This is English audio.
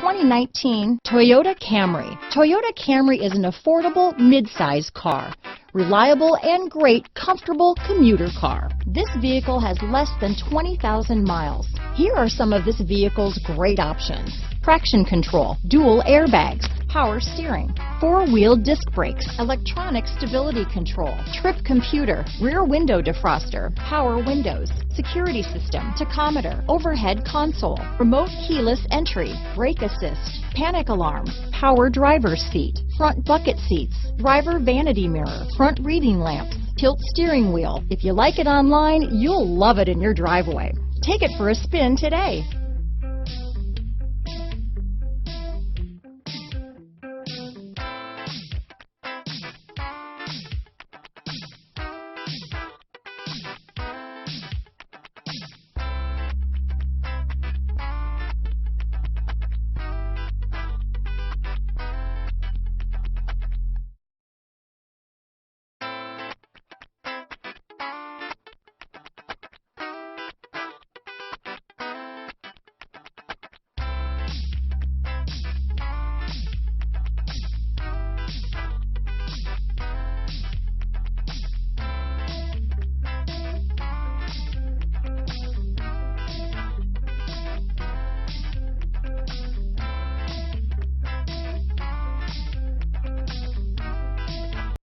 2019 Toyota Camry. Toyota Camry is an affordable mid-size car. Reliable and great, comfortable commuter car. This vehicle has less than 20,000 miles. Here are some of this vehicle's great options: traction control, dual airbags, power steering, four-wheel disc brakes, electronic stability control, trip computer, rear window defroster, power windows, security system, tachometer, overhead console, remote keyless entry, brake assist, panic alarm, power driver's seat, front bucket seats, driver vanity mirror, front reading lamps, tilt steering wheel. If you like it online, you'll love it in your driveway. Take it for a spin today.